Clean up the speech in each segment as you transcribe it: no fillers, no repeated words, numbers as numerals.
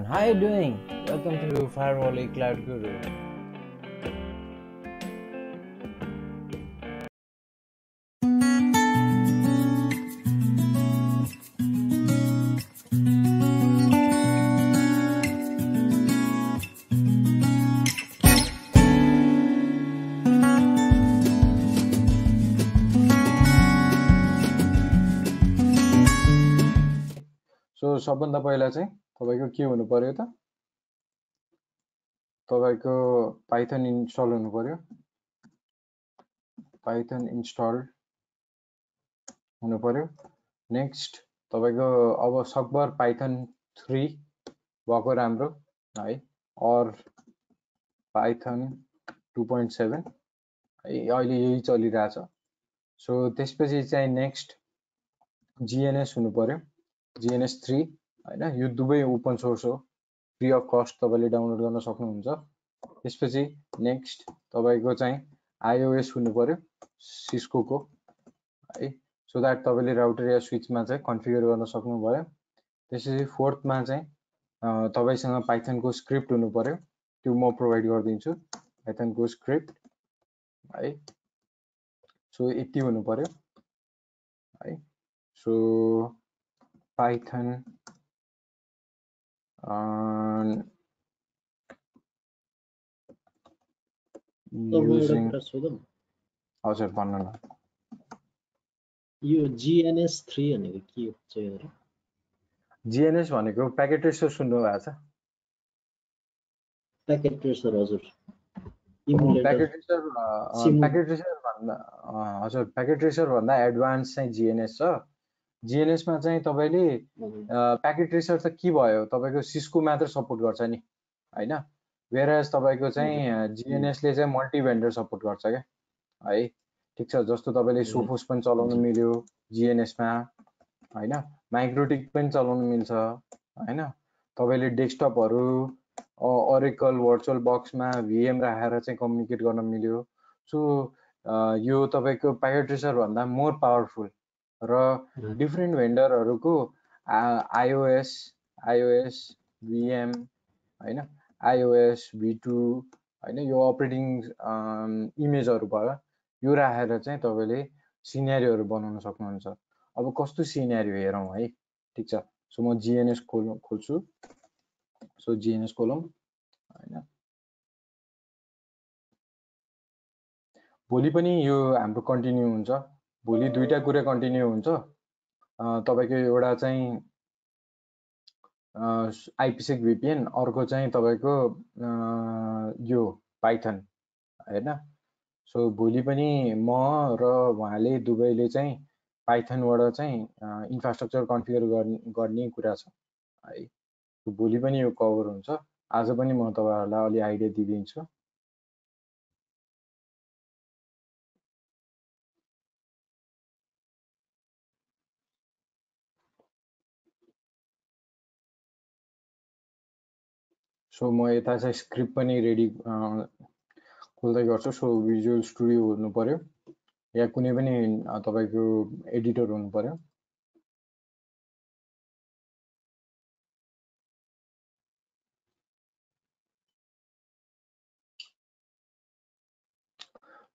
everyone, how are you doing? Welcome to Firewall Cloud Guru. So सबभन्दा पहिला चाहिँ तपाईको के हुनु पर्यो त तपाईको पाइथन इन्स्टल हुनु पर्यो पाइथन इन्स्टल हुनु पर्यो नेक्स्ट तपाईको अब सकभर पाइथन 3 भएको राम्रो है अर पाइथन 2.7 अहिले यही चलिरहेछ सो त्यसपछि चाहिँ नेक्स्ट GNS हुनु पर्यो GNS 3 हैन यो दुवै ओपन सोर्स हो फ्री अफ कस्ट तपाईले डाउनलोड गर्न सक्नुहुन्छ त्यसपछि नेक्स्ट तपाईको चाहिँ iOS हुनु पर्यो सिस्को को है सो दैट तपाईले राउटर या स्विचमा चाहिँ कन्फिगर गर्न सक्नु भयो त्यसपछि फोर्थ मा चाहिँ तपाईसँग पाइथन को स्क्रिप्ट हुनु पर्यो त्यो म प्रोवाइड गर्दिन्छु पाइथन को स्क्रिप्ट है सो यति हुनु पर्यो है सो पाइथन using हजुर भन्नु न यो GNS 3 भनेको के हो चाहिँ GNS भनेको प्याकेट ट्रेसर सुन्नु भएको छ प्याकेट ट्रेसर हजुर प्याकेट ट्रेसर भन्दा हजुर प्याकेट ट्रेसर भन्दा एडभान्स चाहिँ GNS छ GNS मा चाहिँ तपाईले प्याकेट ट्रेसर त के भयो तपाईको सिस्को मात्र सपोर्ट गर्छ नि हैन वेयरएज तपाईको चाहिँ GNS ले चाहिँ मल्टी भेन्डर सपोर्ट गर्छ के है ठीक छ जस्तो तपाईले सोफोस पनि चलाउन मिल्यो GNS मा हैन माइक्रोटिक पनि चलाउन मिल्छ हैन तपाईले डेस्कटपहरु ओरेकल भर्चुअल बक्समा VM राखेर चाहिँ कम्युनिकेट गर्न मिल्यो सो यो तपाईको प्याकेट ट्रेसर भन्दा मोर पावरफुल र डिफरेन्ट भेन्डरहरुको iOS VM हैन iOS V2 हैन यो अपरेटिङ इमेजहरु भयो यो राखेर चाहिँ तपाईले सिनेरियोहरु बनाउन सक्नुहुन्छ अब कस्तो सिनेरियो हेरौं है ठीक छ सो म GNS खोल्छु सो GNS खोलौं हैन भोलि पनि यो हाम्रो कन्टिन्यू हुन्छ भोलि दुईटा कुरा कन्टिन्यू हुन्छ तपाईको एउटा चाहिँ IPsec VPN अर्को चाहिँ तपाईको यो पाइथन हैन सो भोलि पनि म र उहाँले दुवैले चाहिँ पाइथन बाट चाहिँ इन्फ्रास्ट्रक्चर कन्फिगर गर्ने कुरा छ है भोलि पनि यो कभर हुन्छ आज पनि म तपाईहरुलाई अलि आइडिया दिइदिन्छु सो म यता चाहिँ स्क्रिप्ट पनि रेडी खोल्दै गर्छु सो विजुअल स्टुडियो हुनु पर्यो या कुनै पनि तपाईको एडिटर हुनु पर्यो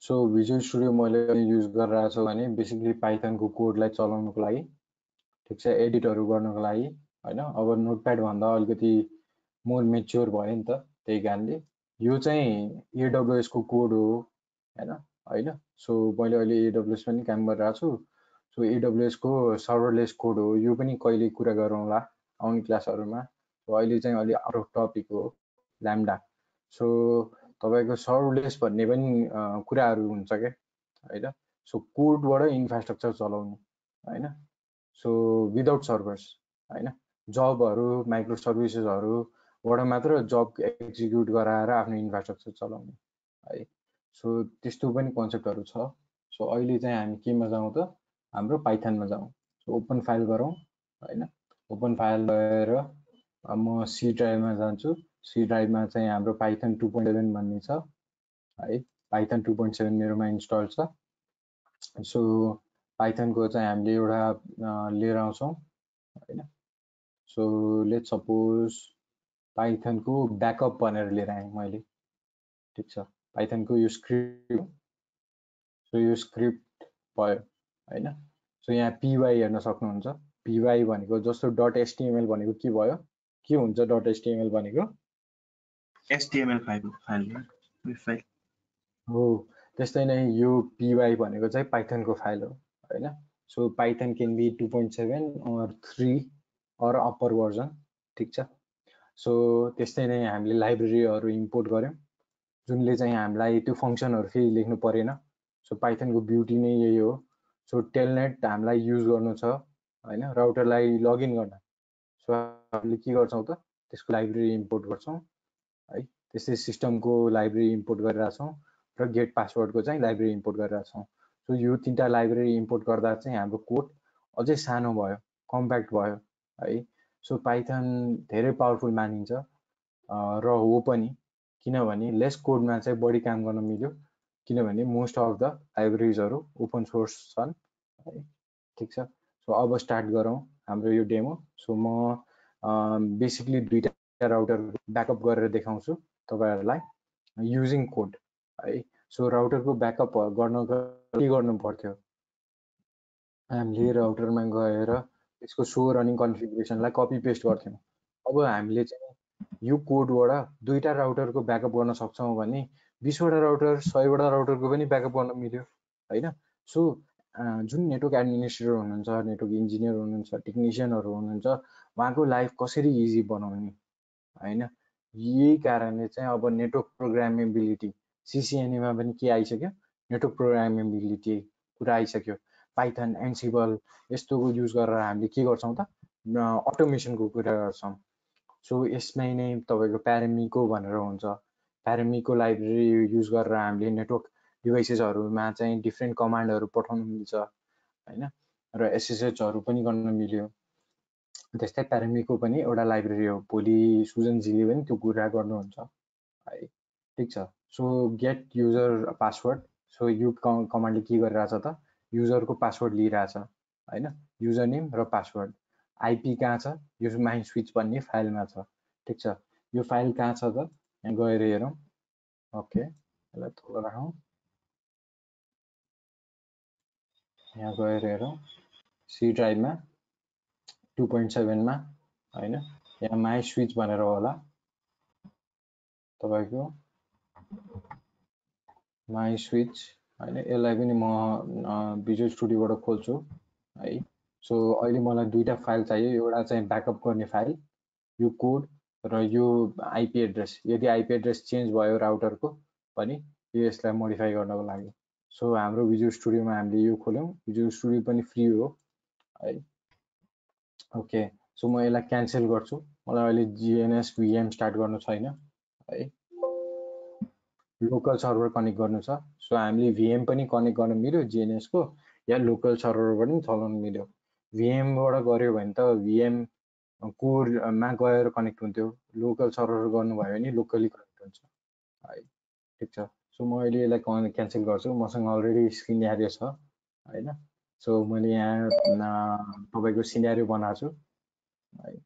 सो विजुअल स्टुडियो मैले युज गरिरहेको छु भने बेसिकली पाइथन को कोडलाई चलाउनको लागि ठीक छ एडिटहरु गर्नको लागि हैन अब नोटप्याड भन्दा अलिकति मोर मेच्योर भयो नि त त्यही कारणले यो चाहिँ AWS को कोड हो हैन सो मैले अहिले AWS पनि काम गरिरहेको छु सो AWS को सर्भरलेस कोड हो यो पनि कहिले कुरा गरौँला आउने क्लासहरुमा सो अहिले चाहिँ अलि आउट अफ टपिक हो ल्याम्डा सो तपाईको सर्भरलेस भन्ने पनि कुराहरु हुन्छ के हैन सो कोडबाट इन्फ्रास्ट्रक्चर चलाउने हैन सो विदाउट सर्भर्स हैन जबहरु माइक्रो सर्भिसेसहरु बाट मात्र जब एक्जिक्युट गराएर आफ्नो इन्फ्रास्ट्रक्चर चलाउने है सो त्यस्तो पनि कन्सेप्टहरु छ सो अहिले चाहिँ हामी केमा जाउँ त हाम्रो पाइथनमा जाउँ सो ओपन फाइल गरौँ हैन ओपन फाइल गएर म सी ड्राइभमा जान्छु सी ड्राइभमा चाहिँ हाम्रो पाइथन 2.7 भन्ने छ है पाइथन 2.7 मेरोमा इन्स्टल छ सो पाइथन को चाहिँ हामीले एउटा लिएर आउँछौं हैन सो लेट्स सपोज पाइथनको ब्याकअप भनेर लिएर आएँ मैले, ठिक छ। पाइथनको यो स्क्रिप्ट, सो यो स्क्रिप्ट भयो होइन। सो यहाँ पीवाई हेर्न सक्नुहुन्छ। पीवाई भनेको जस्तो डट एचटीएमएल भनेको के भयो, के हुन्छ डट एचटीएमएल भनेको? HTML फाइल हो, त्यस्तै नै यो पीवाई भनेको चाहिँ पाइथनको फाइल हो होइन। So Python can be 2.7 or 3 or upper version, ठिक छ। सो त्यस्तै नै हामीले लाइब्रेरीहरू इम्पोर्ट गऱ्यौँ जुनले चाहिँ हामीलाई त्यो फङ्सनहरू फेरि लेख्नु परेन। सो पाइथनको ब्युटी नै यही हो। सो टेलनेट हामीलाई युज गर्नु छ होइन, राउटरलाई लगइन गर्न। सो हामीले के गर्छौँ त, त्यसको लाइब्रेरी इम्पोर्ट गर्छौँ है। त्यस्तै सिस्टमको लाइब्रेरी इम्पोर्ट गरिरहेछौँ र गेट पासवर्डको चाहिँ लाइब्रेरी इम्पोर्ट गरिरहेछौँ। सो यो तीनटा लाइब्रेरी इम्पोर्ट गर्दा चाहिँ हाम्रो कोड अझै सानो भयो, कम्प्याक्ट भयो है। सो पाइथन धेरै पावरफुल मानिन्छ र हो पनि, किनभने लेस कोडमा चाहिँ बढी काम गर्न मिल्यो, किनभने मोस्ट अफ द लाइब्रेरिजहरू ओपन सोर्स छन् है, ठिक छ। सो अब स्टार्ट गरौँ हाम्रो यो डेमो। सो म बेसिकली दुईटा राउटर ब्याकअप गरेर देखाउँछु तपाईँहरूलाई युजिङ कोड है। सो राउटरको ब्याकअप गर्नको के गर्नु पर्थ्यो, हामीले राउटरमा गएर यसको सो रनिङ कन्फिगरेसनलाई कपी पेस्ट गर्थ्यौँ। अब हामीले चाहिँ यो कोडबाट दुईटा राउटरको ब्याकअप गर्न सक्छौँ भने 20वटा राउटर 100वटा राउटरको पनि ब्याकअप गर्न मिल्यो होइन। सो जुन नेटवर्क एडमिनिस्ट्रेटर हुनुहुन्छ, नेटवर्क इन्जिनियर हुनुहुन्छ, टेक्निसियनहरू हुनुहुन्छ, उहाँको लाइफ कसरी इजी बनाउने होइन। यही कारणले चाहिँ अब नेटवर्क प्रोग्रामेबिलिटी सिसिएनएमा पनि के आइसक्यो, नेटवर्क प्रोग्रामेबिलिटी कुरा आइसक्यो। पाइथन, एन्सिबल यस्तोको युज गरेर हामीले के गर्छौँ त, अटोमेसनको कुरा गर्छौँ। सो यसमै नै तपाईँको प्यारामिको भनेर हुन्छ। प्यारामिको लाइब्रेरी युज गरेर हामीले नेटवर्क डिभाइसेसहरूमा चाहिँ डिफ्रेन्ट कमान्डहरू पठाउनु मिल्छ होइन, र एसएसएचहरू पनि गर्न मिल्यो। त्यस्तै प्यारामिको पनि एउटा लाइब्रेरी हो। भोलि सुजनजीले पनि त्यो कुरा गर्नुहुन्छ है, ठिक छ। So get user password, so यो कमान्डले के गरिरहेछ त, युजरको पासवर्ड लिइरहेछ होइन, युजर नेम र पासवर्ड। आइपी कहाँ छ, यो माइ स्विच भन्ने फाइलमा छ, ठिक छ। यो फाइल कहाँ छ त, यहाँ गएर हेरौँ। ओके, यसलाई थोडा राखौँ, यहाँ गएर हेरौँ। सी ड्राइभमा 2.7मा होइन, यहाँ माई स्विच भनेर होला तपाईँको माई स्विच होइन। यसलाई पनि म भिजुअल स्टुडियोबाट खोल्छु है। सो अहिले मलाई दुईटा फाइल चाहियो, एउटा चाहिँ ब्याकअप गर्ने फाइल, यो कोड र यो आइपी एड्रेस। यदि आइपी एड्रेस चेन्ज भयो राउटरको भने यसलाई मोडिफाई गर्नको लागि। सो हाम्रो भिजुअल स्टुडियोमा हामीले यो खोल्यौँ। भिजुअल स्टुडियो पनि फ्री हो है। ओके, सो म यसलाई क्यान्सल गर्छु, मलाई अहिले जिएनएस भिएम स्टार्ट गर्नु छैन है, लोकल सर्भर कनेक्ट गर्नु छ। सो हामीले भिएम पनि कनेक्ट गर्न मिल्यो जिएनएसको, या लोकल सर्भरबाट पनि चलाउनु मिल्यो। भिएमबाट गऱ्यो भने त भिएम कोरमा गएर कनेक्ट हुन्थ्यो, लोकल सर्भर गर्नुभयो भने लोकली कनेक्ट हुन्छ है, ठिक छ। सो म अहिले यसलाई क्यान्सल गर्छु, मसँग अलरेडी सिनेरियो छ होइन। सो मैले यहाँ तपाईँको सिनेरियो बनाएको छु है।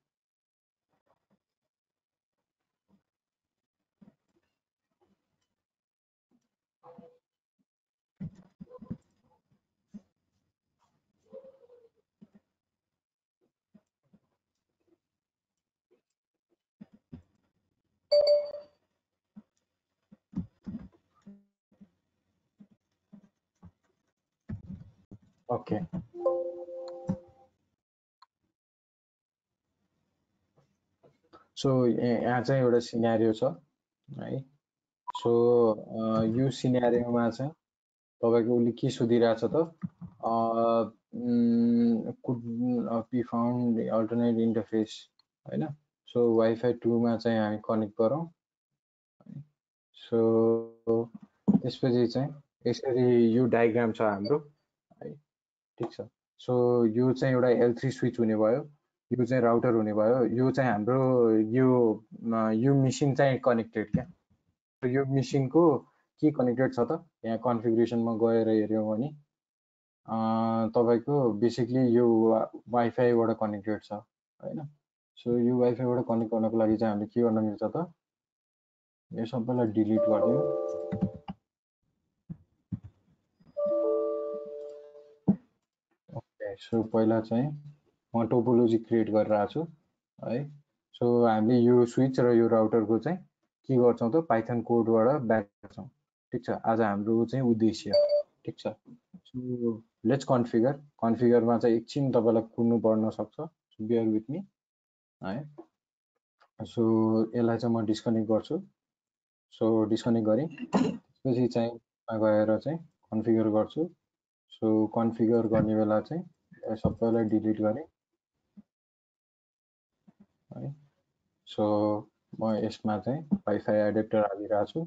ओके, सो यहाँ चाहिँ एउटा सिनेरियो छ है। सो यो सिनेरियोमा चाहिँ तपाईँको उसले के सोधिरहेछ त, could be found alternate interface होइन। सो वाइफाई 2मा चाहिँ हामी कनेक्ट गरौँ। सो त्यसपछि चाहिँ यसरी यो डायग्राम छ हाम्रो है, ठिक छ। सो यो चाहिँ एउटा L3 स्विच हुने भयो, यो चाहिँ राउटर हुने भयो, यो चाहिँ हाम्रो यो मेसिन चाहिँ कनेक्टेड क्या। यो मेसिनको के कनेक्टेड छ त, यहाँ कन्फिगरेसनमा गएर हेऱ्यौँ भने तपाईँको बेसिकली यो वाइफाईबाट कनेक्टेड छ होइन। सो यो वाइफाईबाट कनेक्ट गर्नको लागि चाहिँ हामीले के गर्न मिल्छ त यो सबैलाई डिलिट गरिदिउँ ओके सो पहिला चाहिँ म टोपोलोजी क्रिएट गरिरहेको छु है सो हामीले यो स्विच र यो राउटरको चाहिँ के गर्छौँ त पाइथन कोडबाट ब्याक गर्छौँ ठिक छ आज हाम्रो चाहिँ उद्देश्य ठिक छ सो लेट्स कन्फिगरमा चाहिँ एकछिन तपाईँलाई कुद्नु पर्न सक्छ बियर विथ मी है सो यसलाई चाहिँ म डिस्कनेक्ट गर्छु सो डिस्कनेक्ट गरेँ त्यसपछि चाहिँ गएर चाहिँ कन्फिगर गर्छु सो कन्फिगर गर्ने बेला चाहिँ सबैलाई डिलिट गरेँ है सो म यसमा चाहिँ वाइफाई एडेप्टर हालिरहेको छु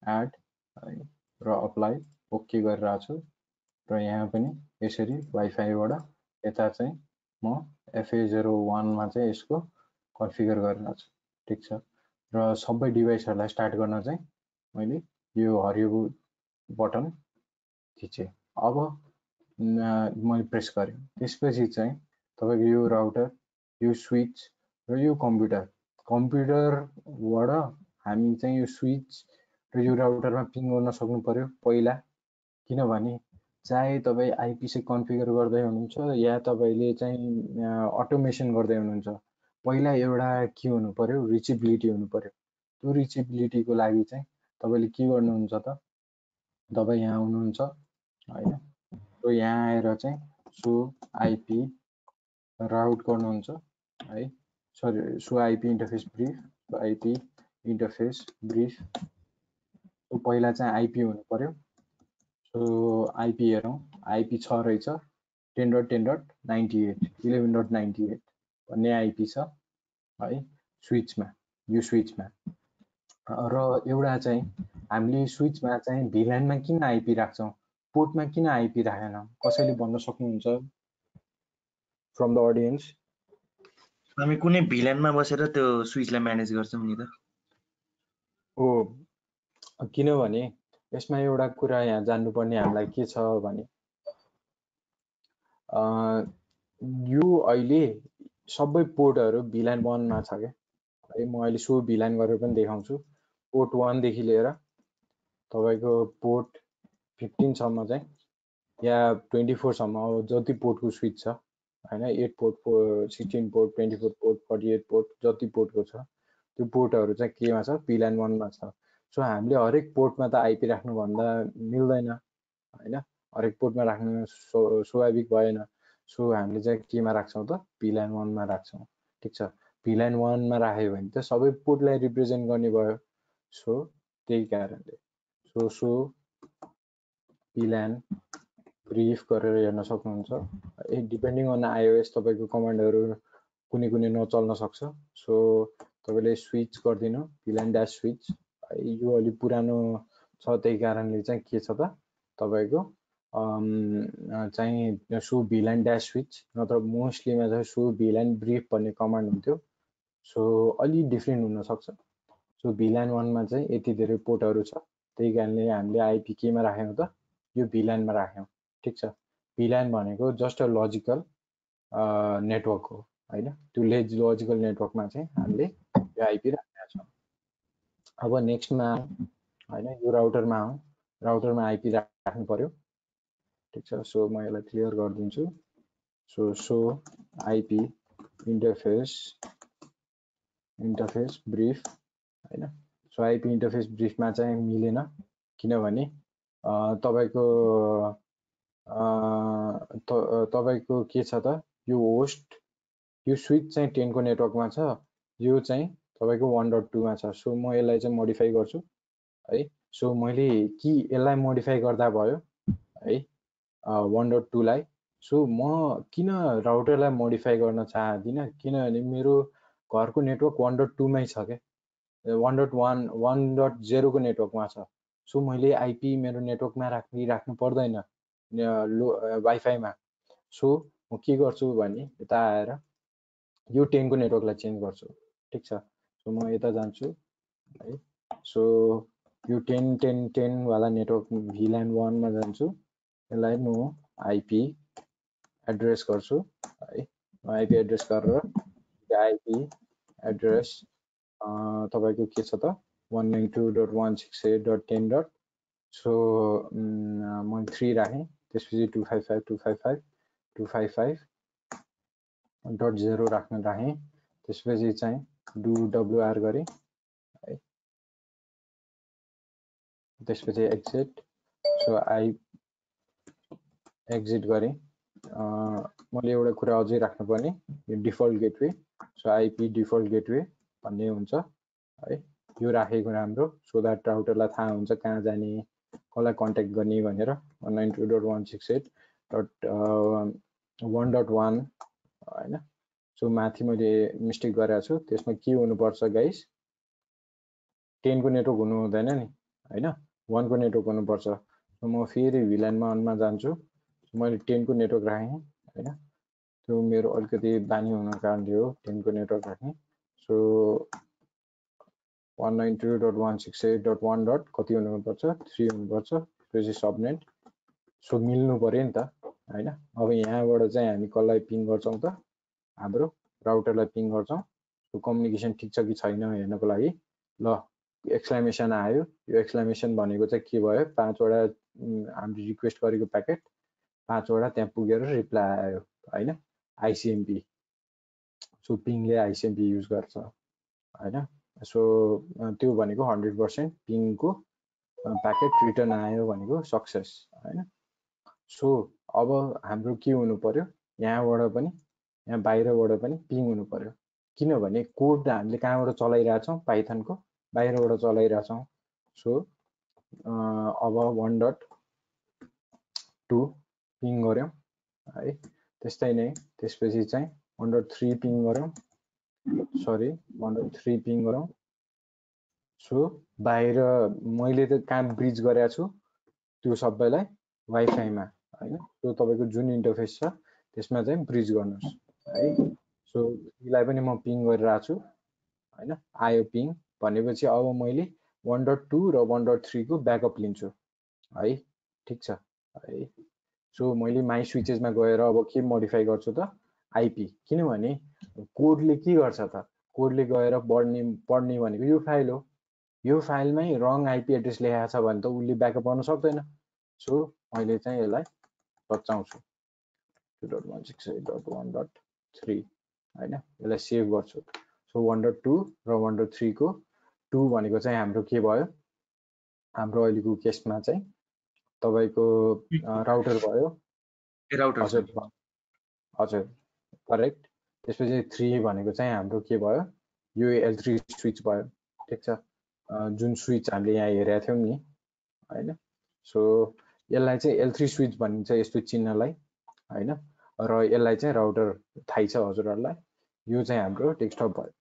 एड है र अप्लाई ओके गरिरहेको छु र यहाँ पनि यसरी वाइफाईबाट यता चाहिँ म FA01 मा चाहिँ यसको कन्फिगर गरिरहेको छु ठिक छ र सबै डिभाइसहरूलाई स्टार्ट गर्न चाहिँ मैले यो हरियो बटन थिचेँ अब मैले प्रेस गरेँ त्यसपछि चाहिँ तपाईँको यो राउटर यो स्विच र यो कम्प्युटरबाट हामी चाहिँ यो स्विच र यो राउटरमा पिङ गर्न सक्नु पर्यो पहिला किनभने चाहे तपाईँ आइपी कन्फिगर गर्दै हुनुहुन्छ या तपाईँले चाहिँ अटोमेसन गर्दै हुनुहुन्छ पहिला एउटा के हुनु पर्यो रिचेबिलिटी हुनु पर्यो त्यो रिचेबिलिटीको लागि चाहिँ तपाईँले के गर्नुहुन्छ त तपाईँ यहाँ आउनुहुन्छ हैन सो यहाँ आएर चाहिँ सो आइपी राउट गर्नुहुन्छ है sorry so IP interface brief IP interface brief so पहिला चाहिँ आइपी हुनु पर्यो सो आइपी हेरौँ आइपी छ रहेछ 10.10.98 11.98 भन्ने आइपी छ है स्विचमा यो स्विचमा र एउटा चाहिँ हामीले स्विचमा चाहिँ भिल्यानमा किन आइपी राख्छौँ पोर्टमा किन आइपी राखेनौँ कसैले भन्न सक्नुहुन्छ फ्रम द अडियन्स हामी कुनै भिल्यानमा बसेर त्यो स्विचलाई म्यानेज गर्छौँ नि त हो किनभने यसमा एउटा कुरा यहाँ जान्नुपर्ने हामीलाई के छ भने यो अहिले सबै पोर्टहरू भिल्यान 1 मा छ क्या है म अहिले सो भिल्यान गरेर पनि देखाउँछु पोर्ट 1 देखि लिएर तपाईको पोर्ट 15 सम्म चाहिँ या 24 सम्म जति पोर्टको स्विच छ हैन 8 पोर्ट 16 पोर्ट 24 पोर्ट 48 पोर्ट जति पोर्टको छ त्यो पोर्टहरू चाहिँ केमा छ भिल्यान 1 मा छ सो हामीले हरेक पोर्टमा त आइपी राख्नु भन्दा मिल्दैन हैन हरेक पोर्टमा राख्नु स्वाभाविक भएन सो हामीले चाहिँ केमा राख्छौँ त भिल्यान 1 मा राख्छौँ ठीक छ भिल्यान 1 मा राख्यो भने त सबै पोर्टलाई रिप्रेजेन्ट गर्ने भयो सो त्यही कारणले सो भिल्यान ब्रिफ गरेर हेर्न सक्नुहुन्छ डिपेन्डिङ अन आइओएस तपाईको कमान्डहरू कुनै कुनै नचल्न सक्छ सो तपाईले स्विच गर्दिनु भिल्यान ड्याश स्विच यो अलि पुरानो छ त्यही कारणले चाहिँ के छ त तपाईको चाहिँ सो भिल्यान ड्याश स्विच नत्र मोस्टलीमा चाहिँ सो भिल्यान ब्रिफ भन्ने कमान्ड हुन्थ्यो सो अलि डिफ्रेन्ट हुन सक्छ सो भिल्यान 1 मा चाहिँ यति धेरै पोर्टहरू छ त्यही कारणले हामीले आइपी केमा राख्यौं त यो भिल्यानमा राख्यौं ठीक छ भिल्यान भनेको जस्ट अ लजिकल नेटवर्क हो हैन त्यो लजिकल नेटवर्कमा चाहिँ हामीले यो आइपी राखेका छौं अब नेक्स्टमा हैन यो राउटरमा आइपी राख्नु पर्यो ठीक छ सो म यसलाई क्लियर गरिदिन्छु सो आइपी इन्टरफेस ब्रिफ हैन सो आइपी इन्टरफेस ब्रिफमा चाहिँ मिलेन किनभने तपाईको के छ त यो होस्ट यो स्विच चाहिँ 10 को नेटवर्कमा छ यो चाहिँ तपाईको 1.2 मा छ सो म यसलाई चाहिँ मोडिफाई गर्छु है सो मैले कि यसलाई मोडिफाई गर्दा भयो है 1.2 लाई सो म किन राउटरलाई मोडिफाई गर्न चाहदिन किनभने मेरो घरको नेटवर्क 1.2 मै छ के 1.1 1.0 को नेटवर्कमा छ सो मैले आइपी मेरो नेटवर्कमा राख्नु पर्दैन वाइफाईमा सो म के गर्छु भने यता आएर यो 10 को नेटवर्कलाई चेन्ज गर्छु ठीक छ सो म यता जान्छु है सो यो 10 वाला नेटवर्क भिल्यान 1 मा जान्छु यसलाई म आइपी एड्रेस गर्छु है आइपी एड्रेस गरेर आइपी एड्रेस तपाईको के छ त 192.168.10. सो मैले 3 राखेँ, त्यसपछि 255.255.255.0 राख्न राखेँ, त्यसपछि चाहिँ डु wr गरेँ है, त्यसपछि एक्जिट. सो आई एक्जिट गरेँ. मैले एउटा कुरा अझै राख्नुपर्ने, यो default gateway. So IP default gateway भन्ने हुन्छ है, यो राखेको राम्रो, सो द्याट राउटरलाई थाहा हुन्छ कहाँ जाने, कसलाई कन्ट्याक्ट गर्ने भनेर. 192.168.1.1 हैन. सो माथि मैले मिस्टेक गरेको छु, त्यसमा के हुनुपर्छ गाइस, 10 को नेटवर्क हुनु हुँदैन नि हैन, 1 को नेटवर्क हुनुपर्छ. सो म फेरि VLAN-मा अनमा जान्छु. मैले 10 को नेटवर्क राखेँ हैन, त्यो मेरो अलिकति बानी हुनको कारणले हो 10 को नेटवर्क राखेँ. सो 192.168.1. कति हुनुपर्छ, 3 हुनुपर्छ, त्यसपछि सबनेट. सो मिल्नु पर्यो नि त हैन. अब यहाँबाट चाहिँ हामी कसलाई पिङ गर्छौं त, हाम्रो राउटरलाई पिङ गर्छौं. सो कम्युनिकेसन ठिक छ कि छैन हेर्नको लागि. ल एक्सक्लेमेसन आयो, यो एक्सक्लेमेसन भनेको चाहिँ के भयो, 5 वटा हामीले रिक्वेस्ट गरेको प्याकेट 5 वटा त्यहाँ पुगेर रिप्लाई आयो हैन, आइसिएमपी. सो पिङले आइसिएमपी युज गर्छ हैन. सो त्यो भनेको 100% पिङको प्याकेट रिटर्न आयो भनेको सक्सेस हैन. सो अब हाम्रो के हुनु पर्यो, यहाँबाट पनि यहाँ बाहिरबाट पनि पिङ हुनु पर्यो, किनभने कोड हामीले कहाँबाट चलाइरहेछौँ, पाइथनको बाहिरबाट चलाइरहेछौँ. सो अब 1.2 पिङ गर्यौं है, त्यस्तै नै. त्यसपछि चाहिँ 1.3 पिङ गरौँ, सरी 1.3 पिङ गरौँ. सो बाहिर मैले त कहाँ ब्रिज गरेको छु त्यो सबैलाई वाइफाईमा हैन. सो तपाईको जुन इन्टरफेस छ त्यसमा चाहिँ ब्रिज गर्नुस् है. सो यसलाई पनि म पिङ गरिरहेको छु हैन, आयो पिङ भनेपछि अब मैले 1.2 र 1.3 को ब्याकअप लिन्छु है, ठिक छ है. सो मैले माई स्विचेसमा गएर अब के मोडिफाई गर्छु त, आइपी, किनभने कोडले के गर्छ त, कोडले गएर पढ्ने भनेको यो फाइल हो, यो फाइलमै रङ आइपी एड्रेस लेखेको छ भने त उसले ब्याकअप गर्न सक्दैन. सो मैले चाहिँ यसलाई बचाउँछु 2.168.1.3 हैन, यसलाई सेभ गर्छु. सो 1.2 र 1.3 को 2 भनेको चाहिँ हाम्रो के भयो, हाम्रो अहिलेको केसमा चाहिँ तपाईको राउटर भयो. हजुर हजुर करेक्ट. त्यसपछि 3 भनेको चाहिँ हाम्रो के भयो, यो L3 स्विच भयो, ठिक छ, जुन स्विच हामीले यहाँ हेरेका थियौं नि हैन. सो यसलाई चाहिँ L3 स्विच भनिन्छ यस्तो चिन्हलाई हैन, र यसलाई चाहिँ राउटर थाहै छ हजुरहरुलाई. यो चाहिँ हाम्रो डेस्कटप भयो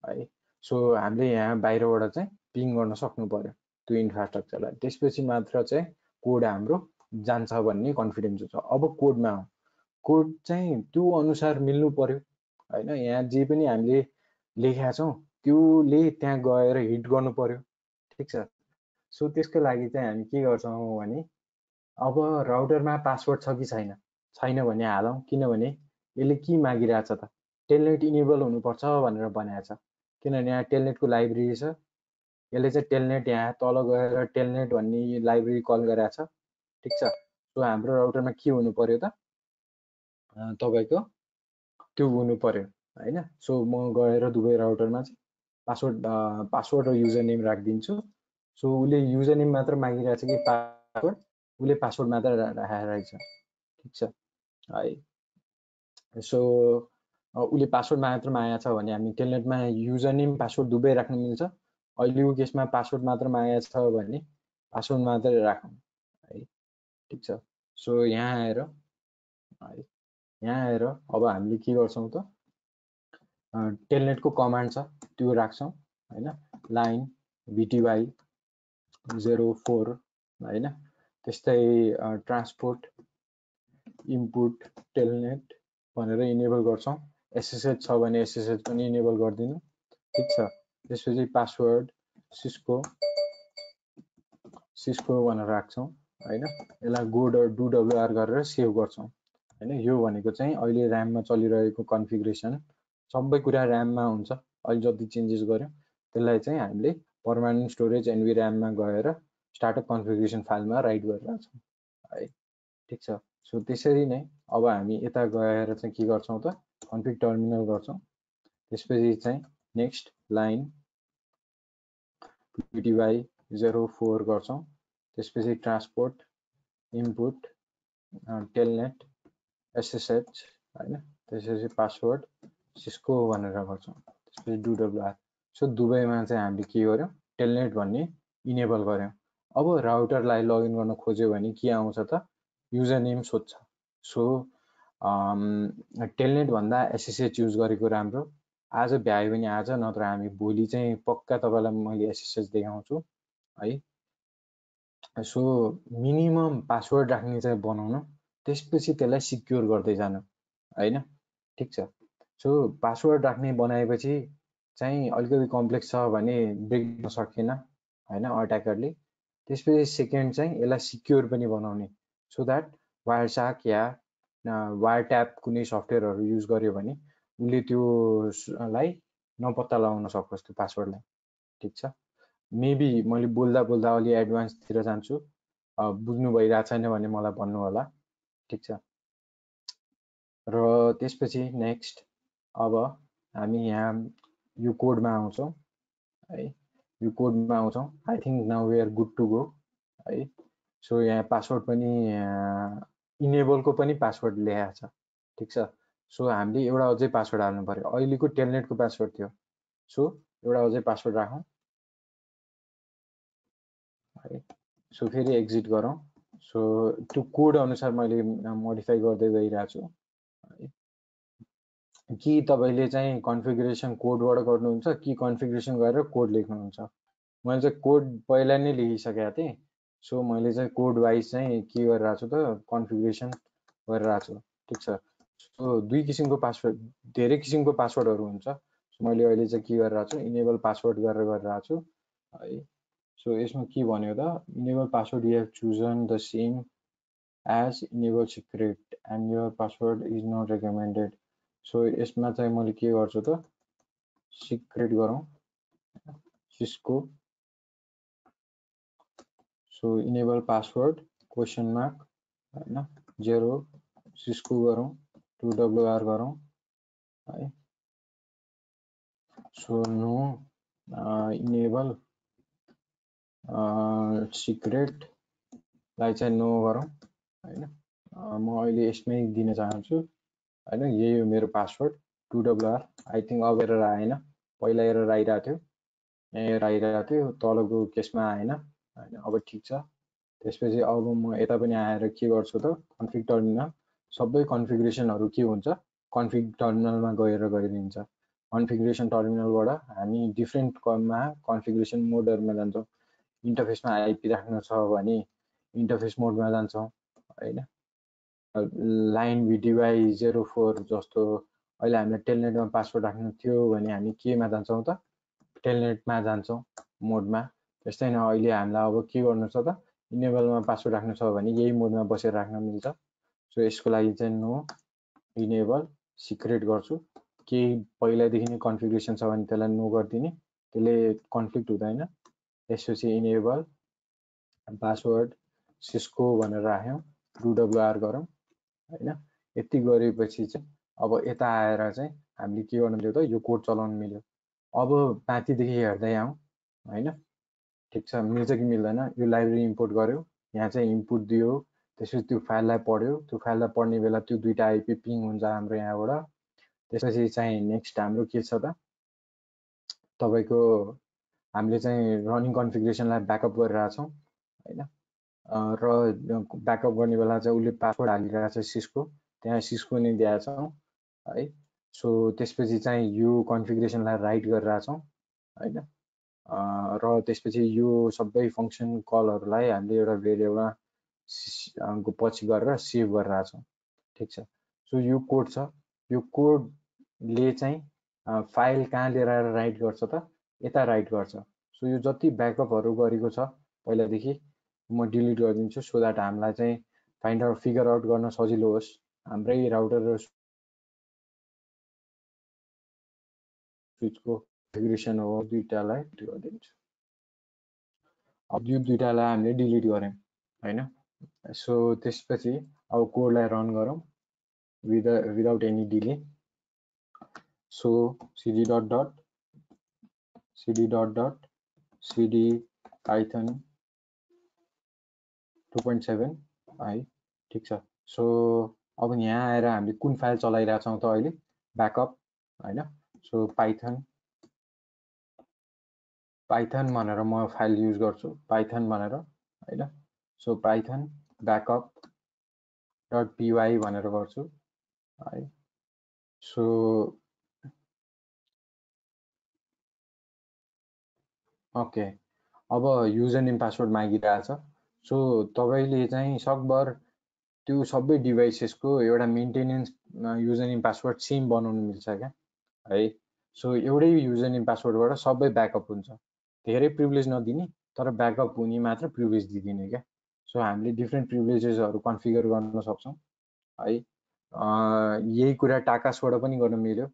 है. सो हामीले यहाँ बाहिरबाट चाहिँ पिङ गर्न सक्नु पर्यो त्यो इन्फ्रास्ट्रक्चरलाई, त्यसपछि मात्र चाहिँ कोड हाम्रो जान्छ भन्ने कन्फिडेन्स छ. अब कोडमा आउँ, कोड चाहिँ त्यो अनुसार मिल्नु पर्यो हैन. यहाँ जे पनि हामीले लेखेका छौं त्योले त्यहाँ गएर हिट गर्नु पर्यो, ठिक छ. सो त्यसको लागि चाहिँ हामी के गर्छौं भने, अब राउटरमा पासवर्ड छ कि छैन, छैन भने हालौं, किनभने यसले के मागिरहेछ त, टेलनेट इनेबल हुनुपर्छ भनेर भनेको छ, किनभने यहाँ टेलनेटको लाइब्रेरी छ. यसले चाहिँ टेलनेट यहाँ तल गएर टेलनेट भन्ने लाइब्रेरी कल गरेछ, ठिक छ. सो हाम्रो राउटरमा के हुनु पर्यो त, तपाईको त्यो हुनु पर्यो हैन. सो म गएर दुवै राउटरमा चाहिँ पासवर्ड र युजर नेम राखिदिन्छु. सो उले युजर नेम मात्र मागिरहेछ कि पासवर्ड, उले पासवर्ड मात्र राखेको रहेछ, ठिक छ है. सो उले पासवर्ड मात्र मागेको छ भने हामी टेलनेटमा युजर नेम पासवर्ड दुवै राख्न मिल्छ. अहिलेको केसमा पासवर्ड मात्र मागेको छ भने पासवर्ड मात्र राखौं है, ठिक छ. सो यहाँ आएर अब हामीले के गर्छौं त, टेलनेटको कमान्ड छ त्यो राख्छौं हैन, लाइन bty 04 हैन. त्यस्तै ट्रान्सपोर्ट इनपुट टेलनेट भनेर इनेबल गर्छौं. एसएसएच छ भने एसएसएच पनि इनेबल गर्दिनु, ठिक छ. त्यसपछि पासवर्ड सिस्को भनेर राख्छौं हैन. यसलाई डु wr गरेर सेभ गर्छौं हैन. यो भनेको चाहिँ अहिले र्याममा चलिरहेको कन्फिगरेसन सबै कुरा ऱ्याममा हुन्छ। अहिले जति चेन्जेस गर्यो त्यसलाई चाहिँ हामीले पर्मानेन्ट स्टोरेज एनभी ऱ्याममा गएर स्टार्टअप कन्फिगरेसन फाइलमा राइट गरिरहेको छौँ है। ठिक छ। सो त्यसरी नै अब हामी यता गएर चाहिँ के गर्छौँ त कन्फिग टर्मिनल गर्छौँ। त्यसपछि चाहिँ नेक्स्ट लाइन PTY 04 गर्छौँ। त्यसपछि ट्रान्सपोर्ट इनपुट टेलनेट SSH हैन, त्यसपछि पासवर्ड सिस्को भनेर गर्छौँ। त्यसपछि DWR। सो दुवैमा चाहिँ हामीले के गर्यौँ टेलनेट भन्ने इनेबल गर्यौँ। अब राउटरलाई लगइन गर्न खोज्यो भने के आउँछ त युजर नेम सोध्छ। सो टेलनेट भन्दा SSH युज गरेको राम्रो। आज भ्यायो भने आज, नत्र हामी भोलि चाहिँ पक्का तपाईँलाई मैले SSH देखाउँछु है। सो मिनिमम पासवर्ड राख्ने चाहिँ बनाउनु, त्यसपछि त्यसलाई सिक्योर गर्दै जानु हैन। ठिक छ। सो पासवर्ड राख्ने बनाएपछि चाहिँ अलिकति कम्प्लेक्स छ भने ब्रेक गर्न सकेन हैन अट्याकरले। त्यसपछि सेकेन्ड चाहिँ यसलाई सिक्योर पनि बनाउने, so that Wireshark yeah wire tap कुनै सफ्टवेयरहरू युज गर्यो भने उसले त्योलाई नपत्ता लगाउन सकोस् त्यो पासवर्डलाई। ठिक छ। मेबी मैले बोल्दा बोल्दा अलि एडभान्सतिर जान्छु, बुझ्नु भइरहेको छैन भने मलाई भन्नु होला। ठिक छ। र त्यसपछि नेक्स्ट अब हामी यहाँ यो कोडमा आउँछौँ है। यो कोडमा आउँछौँ। I think now we are good to go है। सो यहाँ पासवर्ड पनि इनेबलको पनि पासवर्ड लेखेको छ। ठिक छ। सो हामीले एउटा अझै पासवर्ड हाल्नु पर्यो। अहिलेको टेलनेटको पासवर्ड थियो, सो एउटा अझै पासवर्ड राखौँ है। सो फेरि एक्जिट गरौँ। सो त्यो कोड अनुसार मैले मोडिफाई गर्दै गइरहेको छु है। कि तपाईँले चाहिँ कन्फिगरेसन कोडबाट गर्नुहुन्छ कि कन्फिगरेसन गरेर कोड लेख्नुहुन्छ। मैले चाहिँ कोड पहिला नै लेखिसकेको थिएँ। सो मैले चाहिँ कोड वाइज चाहिँ के गरिरहेको छु त कन्फिगरेसन गरिरहेको छु। ठिक छ। सो दुई किसिमको पासवर्ड, धेरै किसिमको पासवर्डहरू हुन्छ। मैले अहिले चाहिँ के गरिरहेको छु इनेबल पासवर्ड गरेर गरिरहेको छु है। सो यसमा के भन्यो त enable password you have chosen the same as enable secret and your password is not recommended. So यसमा चाहिँ मैले के गर्छु त सिक्रेट गरौँ Cisco. So enable password question mark हैन 0 सिस्को गरौँ 2WR गरौँ है। सो नो इनेबल सिक्रेटलाई चाहिँ नो गरौँ हैन। म अहिले यसमै दिन चाहन्छु हैन। यही हो मेरो पासवर्ड 2WR। आई थिङ्क अब एरर आएन, पहिला एरर आइरहेको थियो, यहाँ एरर आइरहेको थियो, तलको केसमा आएन हैन। अब ठिक छ। त्यसपछि अब म यता पनि आएर के गर्छु त कन्फिग टर्मिनल, सबै कन्फिगरेसनहरू के हुन्छ कन्फिग टर्मिनलमा गएर गरिदिन्छ। कन्फिगरेसन टर्मिनलबाट हामी डिफ्रेन्ट कन्फिगरेसन मोडहरूमा जान्छौँ। इन्टरफेसमा आइपी राख्नु छ भने इन्टरफेस मोडमा जान्छौँ हैन। लाइन VTY 04 जस्तो अहिले हामीलाई टेलनेटमा पासवर्ड राख्नु थियो भने हामी केमा जान्छौँ त टेलनेटमा जान्छौँ मोडमा। त्यस्तै न अहिले हामीलाई अब के गर्नु छ त इनेबलमा पासवर्ड राख्नु छ भने यही मोडमा बसेर राख्न मिल्छ। सो यसको लागि चाहिँ नो इनेबल सिक्रेट गर्छु। केही पहिलादेखि नै कन्फिगरेसन छ भने त्यसलाई नो गरिदिने, त्यसले कन्फ्लिक्ट हुँदैन। त्यसपछि इनेबल पासवर्ड सिस्को भनेर राख्यौँ 2WR गरौँ हैन। यति गरेपछि चाहिँ अब यता आएर चाहिँ हामीले के गर्नु मिल्यो त यो कोड चलाउनु मिल्यो। अब माथिदेखि हेर्दै आउँ हैन। ठिक छ। मिल्छ कि मिल्दैन, यो लाइब्रेरी इम्पोर्ट गर्यो, यहाँ चाहिँ इनपुट दियो, त्यसपछि त्यो फाइललाई पढ्यो, त्यो फाइललाई पढ्ने बेला त्यो दुईटा आइपी पिङ हुन्छ हाम्रो यहाँबाट। त्यसपछि चाहिँ नेक्स्ट हाम्रो के छ त तपाईँको हामीले चाहिँ रनिङ कन्फिगरेसनलाई ब्याकअप गरिरहेछौँ हैन। र ब्याकअप गर्ने बेला चाहिँ उसले पासवर्ड हालिरहेको छ सिस्को, त्यहाँ सिस्को नै दिएको छौँ है। सो त्यसपछि चाहिँ यो कन्फिगरेसनलाई राइट गरिरहेछौँ हैन। र त्यसपछि यो सबै फङ्सन कलहरूलाई हामीले एउटा भेरिएबलमा पछि गरेर सेभ गरिरहेछौँ। ठिक छ। सो यो कोड छ, यो कोडले चाहिँ फाइल कहाँ लिएर आएर राइट गर्छ त यता राइट गर्छ। सो यो जति ब्याकअपहरू गरेको छ पहिलादेखि म डिलिट गरिदिन्छु, सो द्याट हामीलाई चाहिँ फाइन्ड आउट फिगर आउट गर्न सजिलो होस्। हाम्रै राउटर स्विचको कन्फिगरेसन हो दुईटालाई गरिदिन्छु। अब यो दुईटालाई हामीले डिलिट गऱ्यौँ हैन। सो त्यसपछि अब कोडलाई रन गरौँ without any delay. So cd dot cd python 2.7 है, ठिक छ। सो अब यहाँ आएर हामीले कुन फाइल चलाइरहेछौँ त अहिले ब्याकअप हैन। सो पाइथन भनेर म फाइल युज गर्छु पाइथन भनेर हैन। So Python backup dot py भनेर गर्छु है। सो ओके, अब युजर नेम पासवर्ड मागिरहेछ। सो तपाईले चाहिँ सकभर त्यो सबै डिभाइसेसको एउटा maintenance user name password same बनाउनु मिल्छ क्या है। सो एउटै युजर नेम पासवर्डबाट सबै ब्याकअप हुन्छ, धेरै प्रिभिलेज नदिने तर ब्याकअप हुने मात्र प्रिभिलेज दिदिने क्या। सो हामीले डिफ्रेन्ट प्रिभिलेजेसहरू कन्फिगर गर्न सक्छौँ है। यही कुरा टाकासबाट पनि गर्न मिल्यो।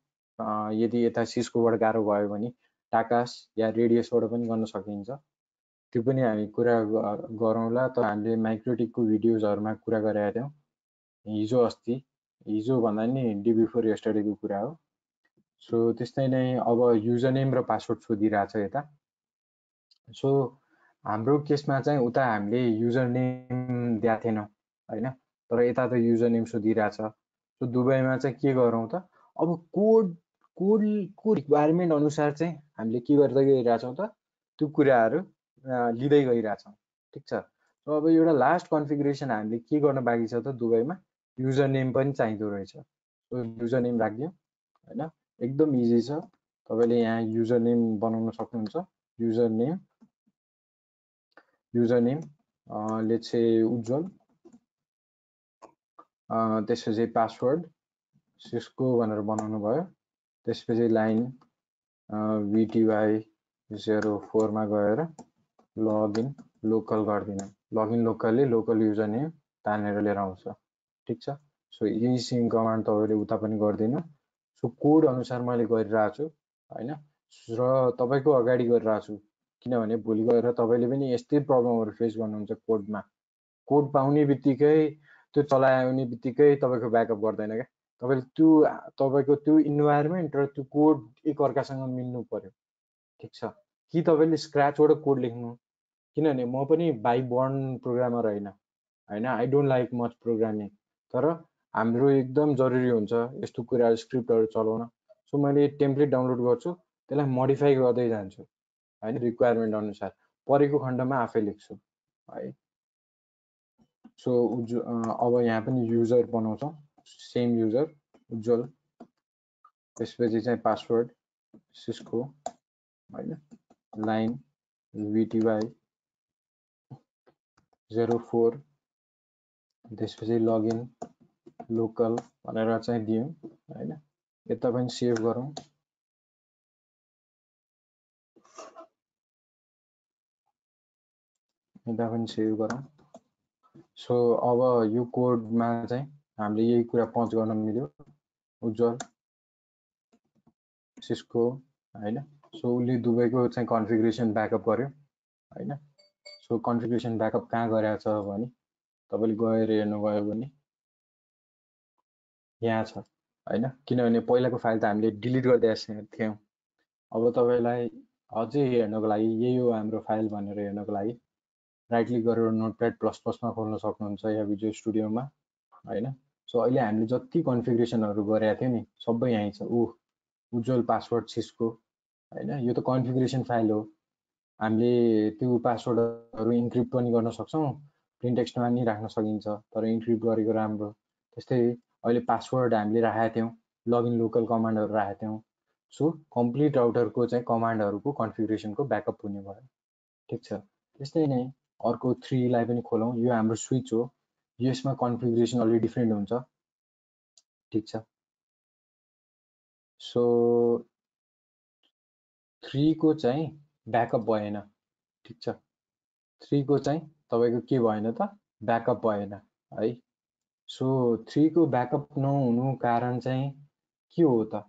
यदि यता सिस्कोबाट गाह्रो भयो भने टाकास या रेडियसबाट पनि गर्न सकिन्छ, त्यो पनि हामी कुरा गरौँला। त हामीले माइक्रोटिकको भिडियोजहरुमा कुरा गरेका थियौँ हिजो अस्ति, हिजो भन्दा नि डे बिफोर यस्टरडेको कुरा हो। सो त्यस्तै नै अब युजर नेम र पासवर्ड सोधिरहेछ यता। सो हाम्रो केसमा चाहिँ उता हामीले युजर नेम दिएको थिएनौँ हैन, तर यता त युजर नेम सोधिरहेछ। सो दुवैमा चाहिँ के गरौँ त, अब कोडको रिक्वायरमेन्ट अनुसार चाहिँ हामीले के गर्दै गइरहेछौँ त, त्यो कुराहरू लिँदै गइरहेछौँ, ठिक छ। सो अब एउटा लास्ट कन्फिगरेसन हामीले के गर्न बाँकी छ त, दुवैमा युजर नेम पनि चाहिँदो रहेछ। सो युजर नेम राखिदिउँ हैन, एकदम इजी छ। तपाईले यहाँ युजर नेम बनाउन सक्नुहुन्छ। युजर नेम लेट्स से उज्जवल, त्यसपछि पासवर्ड सिस्को भनेर बनाउनु भयो। त्यसपछि लाइन VTY04 मा गएर लगइन लोकल गरिदिनु। लगइन लोकलले लोकल युजर नेम तानेर लिएर आउँछ, ठिक छ। सो यही सेम कमान्ड तपाईले उता पनि गरिदिनु। सो कोड अनुसार मैले गरिरहेको छु हैन, र तपाईको अगाडि गरिरहेको छु, किनभने भोलि गएर तपाईले पनि यस्तै प्रब्लमहरु फेस गर्नुहुन्छ कोडमा। कोड पाउने बित्तिकै त्यो चलाउने बित्तिकै तपाईको ब्याकअप गर्दैन क्या। तपाईले तपाईको त्यो इन्भाइरोमेन्ट र त्यो कोड एक अर्कासँग मिल्नु पर्यो, ठिक छ। कि तपाईले स्क्रैचबाट कोड लेख्नु, किनभने म पनि बाइ बर्न प्रोग्रामर हैन, I don't like much programming, तर हाम्रो एकदम जरुरी हुन्छ यस्तो कुराहरु स्क्रिप्टहरु चलाउन। सो मैले टेम्प्लेट डाउनलोड गर्छु, त्यसलाई मोडिफाई गर्दै जान्छु हैन, रिक्वायरमेन्ट अनुसार परेको खण्डमा आफै लेख्छु है। सो अब यहाँ पनि युजर बनाउँछौँ, सेम युजर उज्जवल, त्यसपछि चाहिँ पासवर्ड सिस्को हैन, लाइन VTY04, त्यसपछि लगइन लोकल भनेर चाहिँ दियौँ हैन। यता पनि सेभ गरौँ। यता पनि सेभ गरौँ। सो अब यो कोडमा चाहिँ हामीले यही कुरा पञ्च गर्न मिल्यो, उज्जवल सिस्को हैन। सो उसले दुवैको चाहिँ कन्फिगरेसन ब्याकअप गर्यो हैन। सो कन्फिगरेसन ब्याकअप कहाँ गरेको छ भने तपाईले गएर हेर्नुभयो भने यहाँ छ हैन, किनभने पहिलाको फाइल त हामीले डिलिट गरिदिएका थियौँ। अब तपाईलाई अझै हेर्नको लागि यही हो हाम्रो फाइल भनेर हेर्नको लागि राइट क्लिक गरेर नोटप्याड प्लस मा खोल्न सक्नुहुन्छ या भिजुअल स्टुडियोमा हैन। सो अहिले हामीले जति कन्फिगरेसनहरु गरेका थियौँ नि सबै यही छ। उज्जवल पासवर्ड सिस्को हैन, यो त कन्फिगरेसन फाइल हो। हामीले त्यो पासवर्डहरु इन्क्रिप्ट पनि गर्न सक्छौँ, प्लेन टेक्स्टमा नि राख्न सकिन्छ, तर इन्क्रिप्ट गरेको राम्रो। त्यस्तै अहिले पासवर्ड हामीले राखेका थियौँ, लगइन लोकल कमान्डहरु राखेका थियौँ। सो कम्प्लिट राउटरको चाहिँ कमान्डहरुको कन्फिगरेसनको ब्याकअप हुने भयो, ठिक छ। त्यस्तै नै अर्को 3 लाई पनि खोलौँ। यो हाम्रो स्विच हो, यसमा कन्फिगरेसन अलि डिफरेन्ट हुन्छ, ठिक छ। सो 3 को चाहिँ ब्याकअप भएन, ठिक छ। 3 को चाहिँ तपाईको के भएन त, ब्याकअप भएन है। सो 3 को ब्याकअप नहुनु कारण चाहिँ के हो त,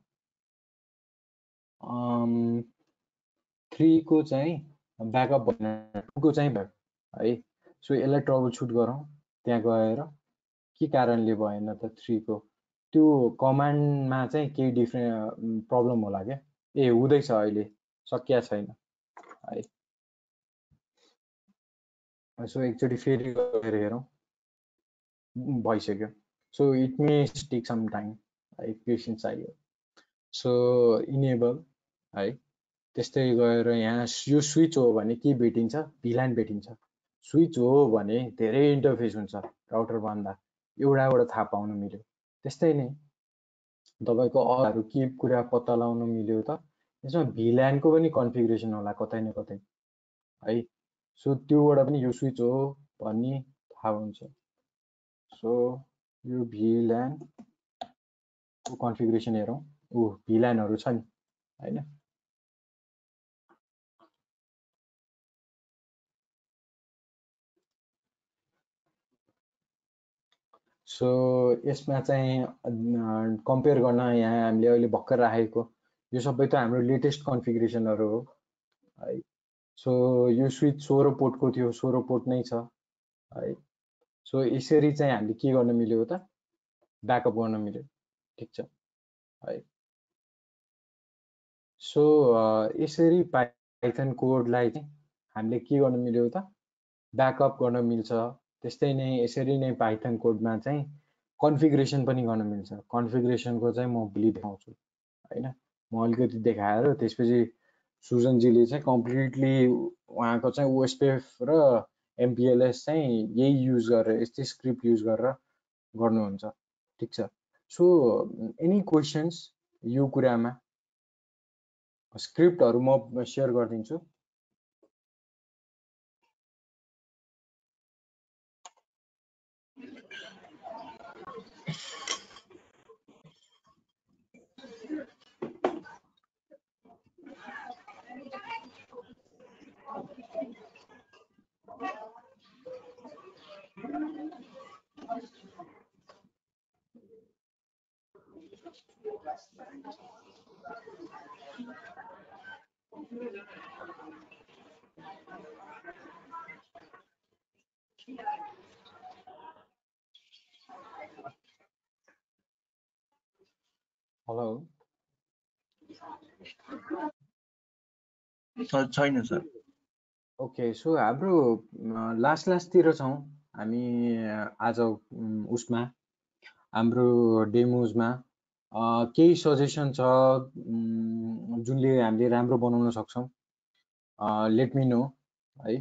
3 को चाहिँ ब्याकअप भएन, 2 को चाहिँ भयो है। सो यसलाई ट्रबल सुट गरौँ त्यहाँ गएर के कारणले भएन त 3 को, त्यो कमान्डमा चाहिँ केही डिफ्रेन्ट प्रब्लम होला क्या। ए हुँदैछ अहिले, सकिया छैन है। सो एकचोटि फेरि गएर हेरौँ, भइसक्यो। So it may take some time है, पेसेन्स चाहियो। सो इनेबल है, त्यस्तै गएर यहाँ यो स्विच हो भने के भेटिन्छ, भिलान भेटिन्छ। स्विच हो भने धेरै इन्टरफेस हुन्छ राउटर भन्दा, एउटाबाट थाहा पाउन मिल्यो। त्यस्तै नै तपाईको अरू के कुरा पत्ता लगाउन मिल्यो त, यसमा भिलानको पनि कन्फिगरेसन होला कतै न कतै है। सो त्योबाट पनि यो स्विच हो भन्ने थाहा हुन्छ। सो यो भिलान को कन्फिगरेसन हेरौँ। भिलानहरु छ नि हैन। सो यसमा चाहिँ कम्पेयर गर्न यहाँ हामीले अहिले भर्खर राखेको यो सबै त हाम्रो लेटेस्ट कन्फिगरेसनहरु हो है। सो यो स्विच 16 पोर्टको थियो, 16 पोर्ट नै छ है। सो यसरी चाहिँ हामीले के गर्न मिल्यो त, ब्याकअप गर्न मिल्यो, ठीक छ है। सो यसरी पाइथन कोडलाई चाहिँ हामीले के गर्न मिल्यो त, ब्याकअप गर्न मिल्छ। त्यस्तै नै यसरी नै पाइथन कोडमा चाहिँ कन्फिगरेसन पनि गर्न मिल्छ। कन्फिगरेसनको चाहिँ म भोलि देखाउँछु हैन। म अलिकति देखाएर त्यसपछि सुजनजीले चाहिँ कम्प्लिटली उहाँको चाहिँ ओएसपीएफ र एमपीएलएस चाहिँ यही युज गरेर, यस्तै स्क्रिप्ट युज गरेर गर्नुहुन्छ, ठीक छ। सो एनी क्वेशन्स यो कुरामा? स्क्रिप्टहरु म शेयर गरिदिन्छु। हेलो छैन सर। ओके, सो हाम्रो लास्टतिर छौं हामी आज उसमा हाम्रो डेमोजमा। केही सजेसन छ जुनले हामीले राम्रो बनाउन सक्छौं, लेट मी नो है।